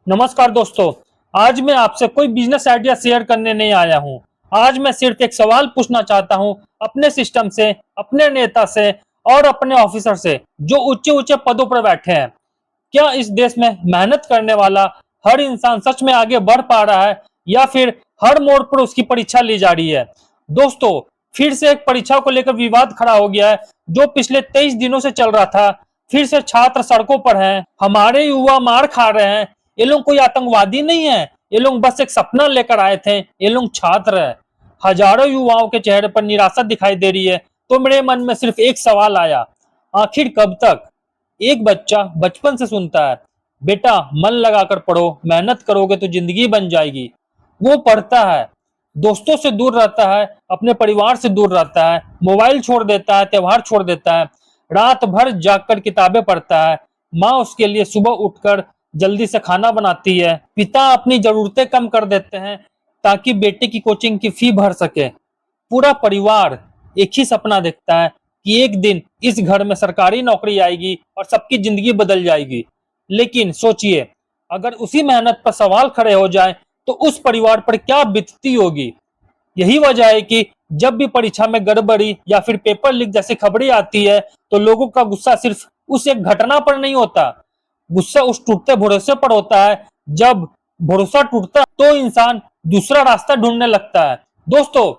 नमस्कार दोस्तों। आज मैं आपसे कोई बिजनेस आइडिया शेयर करने नहीं आया हूं। आज मैं सिर्फ एक सवाल पूछना चाहता हूं अपने सिस्टम से, अपने नेता से और अपने ऑफिसर से जो ऊंचे ऊंचे पदों पर बैठे हैं। क्या इस देश में मेहनत करने वाला हर इंसान सच में आगे बढ़ पा रहा है या फिर हर मोड़ पर उसकी परीक्षा ली जा रही है? दोस्तों, फिर से एक परीक्षा को लेकर विवाद खड़ा हो गया है जो पिछले 23 दिनों से चल रहा था। फिर से छात्र सड़कों पर हैं, हमारे युवा मार खा रहे हैं। ये लोग कोई आतंकवादी नहीं है, ये लोग बस एक सपना लेकर आए थे। ये लोग छात्र है। हजारों युवाओं के चेहरे पर निराशा दिखाई दे रही है। तो मेरे मन में सिर्फ एक सवाल आया, आखिर कब तक? एक बच्चा बचपन से सुनता है, बेटा मन लगाकर पढ़ो, मेहनत करोगे तो जिंदगी बन जाएगी। वो पढ़ता है, दोस्तों से दूर रहता है, अपने परिवार से दूर रहता है, मोबाइल छोड़ देता है, त्योहार छोड़ देता है, रात भर जागकर किताबें पढ़ता है। माँ उसके लिए सुबह उठकर जल्दी से खाना बनाती है। पिता अपनी जरूरतें कम कर देते हैं ताकि बेटे की कोचिंग की फी भर सके। पूरा परिवार एक ही सपना देखता है कि एक दिन इस घर में सरकारी नौकरी आएगी और सबकी जिंदगी बदल जाएगी। लेकिन सोचिए, अगर उसी मेहनत पर सवाल खड़े हो जाए तो उस परिवार पर क्या बीतती होगी। यही वजह है कि जब भी परीक्षा में गड़बड़ी या फिर पेपर लीक जैसी खबरें आती है तो लोगों का गुस्सा सिर्फ उस एक घटना पर नहीं होता, गुस्सा उस टूटते भरोसे पर होता है। जब भरोसा टूटता है तो इंसान दूसरा रास्ता ढूंढने लगता है। दोस्तों,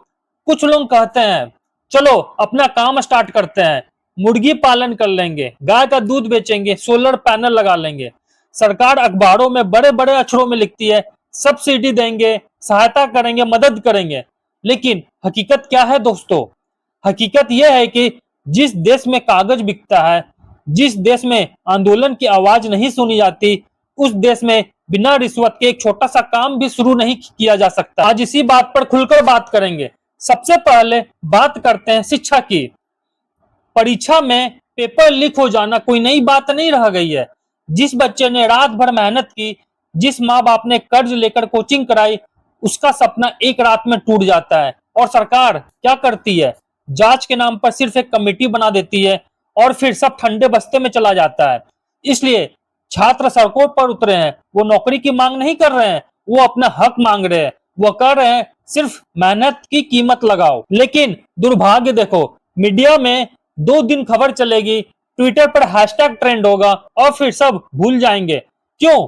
कुछ लोग कहते हैं चलो अपना काम स्टार्ट करते हैं, मुर्गी पालन कर लेंगे, गाय का दूध बेचेंगे, सोलर पैनल लगा लेंगे। सरकार अखबारों में बड़े बड़े अक्षरों में लिखती है सब्सिडी देंगे, सहायता करेंगे, मदद करेंगे। लेकिन हकीकत क्या है दोस्तों? हकीकत यह है कि जिस देश में कागज बिकता है, जिस देश में आंदोलन की आवाज नहीं सुनी जाती, उस देश में बिना रिश्वत के एक छोटा सा काम भी शुरू नहीं किया जा सकता। आज इसी बात पर खुलकर बात करेंगे। सबसे पहले बात करते हैं शिक्षा की। परीक्षा में पेपर लीक हो जाना कोई नई बात नहीं रह गई है। जिस बच्चे ने रात भर मेहनत की, जिस माँ बाप ने कर्ज लेकर कोचिंग कराई, उसका सपना एक रात में टूट जाता है। और सरकार क्या करती है? जांच के नाम पर सिर्फ एक कमेटी बना देती है और फिर सब ठंडे बस्ते में चला जाता है। इसलिए छात्र सड़कों पर उतरे हैं। वो नौकरी की मांग नहीं कर रहे हैं, वो अपना हक मांग रहे हैं। वो कह रहे हैं सिर्फ मेहनत की कीमत लगाओ। लेकिन दुर्भाग्य देखो, मीडिया में 2 दिन खबर चलेगी, ट्विटर पर हैशटैग ट्रेंड होगा और फिर सब भूल जाएंगे। क्यों?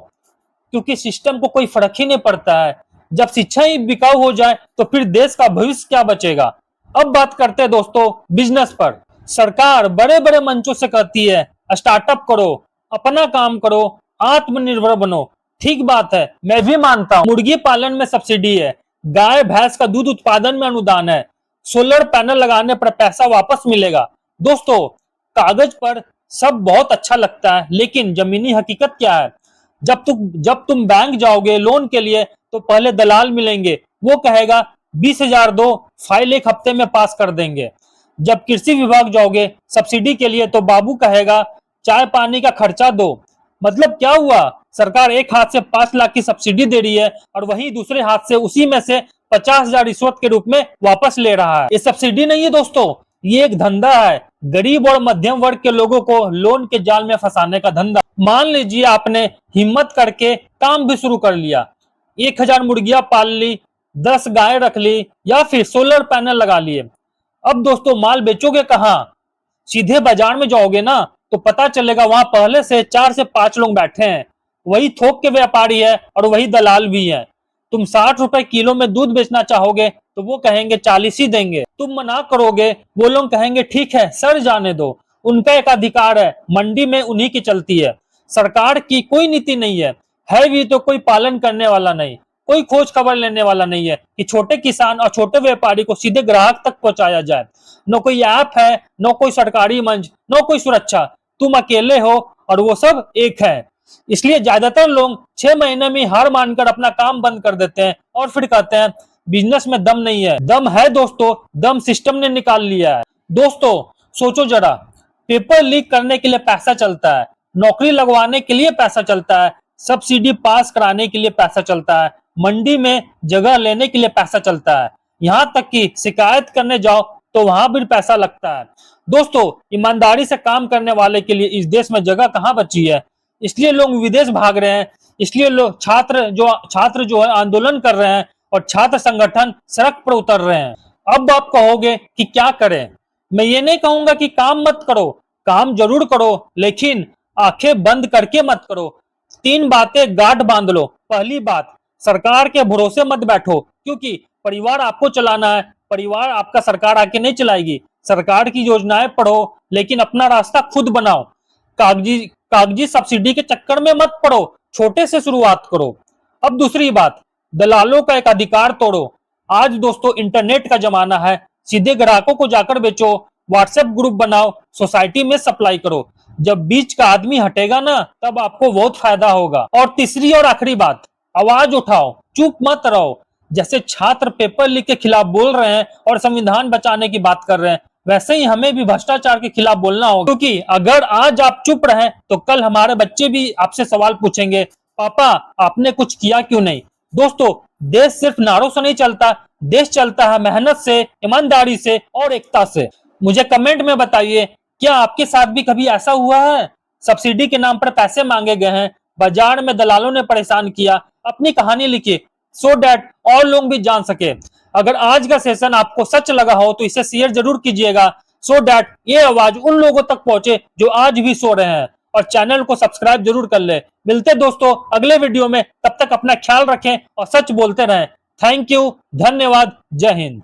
क्योंकि सिस्टम को कोई फर्क ही नहीं पड़ता है। जब शिक्षा ही बिकाऊ हो जाए तो फिर देश का भविष्य क्या बचेगा? अब बात करते हैं दोस्तों बिजनेस पर। सरकार बड़े बड़े मंचों से कहती है स्टार्टअप करो, अपना काम करो, आत्मनिर्भर बनो। ठीक बात है, मैं भी मानता हूँ। मुर्गी पालन में सब्सिडी है, गाय भैंस का दूध उत्पादन में अनुदान है, सोलर पैनल लगाने पर पैसा वापस मिलेगा। दोस्तों, कागज पर सब बहुत अच्छा लगता है, लेकिन जमीनी हकीकत क्या है? जब तुम बैंक जाओगे लोन के लिए तो पहले दलाल मिलेंगे, वो कहेगा 20,000 दो, फाइल एक हफ्ते में पास कर देंगे। जब कृषि विभाग जाओगे सब्सिडी के लिए तो बाबू कहेगा चाय पानी का खर्चा दो। मतलब क्या हुआ? सरकार एक हाथ से 5 लाख की सब्सिडी दे रही है और वहीं दूसरे हाथ से उसी में से 50,000 रिश्वत के रूप में वापस ले रहा है। ये सब्सिडी नहीं है दोस्तों, ये एक धंधा है। गरीब और मध्यम वर्ग के लोगों को लोन के जाल में फंसाने का धंधा। मान लीजिए आपने हिम्मत करके काम भी शुरू कर लिया, 1,000 मुर्गियां पाल ली, 10 गाय रख ली या फिर सोलर पैनल लगा लिए। अब दोस्तों माल बेचोगे कहाँ? सीधे बाजार में जाओगे ना तो पता चलेगा वहां पहले से 4 से 5 लोग बैठे हैं। वही थोक के व्यापारी है और वही दलाल भी है। तुम 60 रुपए किलो में दूध बेचना चाहोगे तो वो कहेंगे 40 ही देंगे। तुम मना करोगे, वो लोग कहेंगे ठीक है सर जाने दो। उनका एक अधिकार है, मंडी में उन्हीं की चलती है। सरकार की कोई नीति नहीं है भी तो कोई पालन करने वाला नहीं, कोई खोज खबर लेने वाला नहीं है कि छोटे किसान और छोटे व्यापारी को सीधे ग्राहक तक पहुंचाया जाए। न कोई ऐप है, न कोई सरकारी मंच, न कोई सुरक्षा। तुम अकेले हो और वो सब एक है। इसलिए ज्यादातर लोग 6 महीने में हार मानकर अपना काम बंद कर देते हैं और फिर कहते हैं बिजनेस में दम नहीं है। दम है दोस्तों, दम सिस्टम ने निकाल लिया है। दोस्तों सोचो जरा, पेपर लीक करने के लिए पैसा चलता है, नौकरी लगवाने के लिए पैसा चलता है, सब्सिडी पास कराने के लिए पैसा चलता है, मंडी में जगह लेने के लिए पैसा चलता है, यहाँ तक कि शिकायत करने जाओ तो वहां भी पैसा लगता है। दोस्तों, ईमानदारी से काम करने वाले के लिए इस देश में जगह कहाँ बची है? इसलिए लोग विदेश भाग रहे हैं। इसलिए लोग छात्र जो है आंदोलन कर रहे हैं और छात्र संगठन सड़क पर उतर रहे हैं। अब आप कहोगे कि क्या करें? मैं ये नहीं कहूंगा कि काम मत करो, काम जरूर करो, लेकिन आंखें बंद करके मत करो। 3 बातें गांठ बांध लो। पहली बात, सरकार के भरोसे मत बैठो, क्योंकि परिवार आपको चलाना है, परिवार आपका सरकार आके नहीं चलाएगी। सरकार की योजनाएं पढ़ो, लेकिन अपना रास्ता खुद बनाओ। कागजी कागजी सब्सिडी के चक्कर में मत पड़ो, छोटे से शुरुआत करो। अब दूसरी बात, दलालों का एक अधिकार तोड़ो। आज दोस्तों इंटरनेट का जमाना है, सीधे ग्राहकों को जाकर बेचो, व्हाट्सएप ग्रुप बनाओ, सोसाइटी में सप्लाई करो। जब बीच का आदमी हटेगा ना, तब आपको बहुत फायदा होगा। और तीसरी और आखिरी बात, आवाज उठाओ, चुप मत रहो। जैसे छात्र पेपर लीक के खिलाफ बोल रहे हैं और संविधान बचाने की बात कर रहे हैं, वैसे ही हमें भी भ्रष्टाचार के खिलाफ बोलना होगा, क्योंकि अगर आज आप चुप रहे तो कल हमारे बच्चे भी आपसे सवाल पूछेंगे, पापा आपने कुछ किया क्यों नहीं। दोस्तों, देश सिर्फ नारों से नहीं चलता, देश चलता है मेहनत से, ईमानदारी से और एकता से। मुझे कमेंट में बताइए, क्या आपके साथ भी कभी ऐसा हुआ है? सब्सिडी के नाम पर पैसे मांगे गए हैं, बाजार में दलालों ने परेशान किया। अपनी कहानी लिखिए, सो दैट और लोग भी जान सके। अगर आज का सेशन आपको सच लगा हो तो इसे शेयर जरूर कीजिएगा, सो दैट ये आवाज उन लोगों तक पहुंचे जो आज भी सो रहे हैं। और चैनल को सब्सक्राइब जरूर कर ले। मिलते दोस्तों अगले वीडियो में, तब तक अपना ख्याल रखें और सच बोलते रहें। थैंक यू, धन्यवाद, जय हिंद।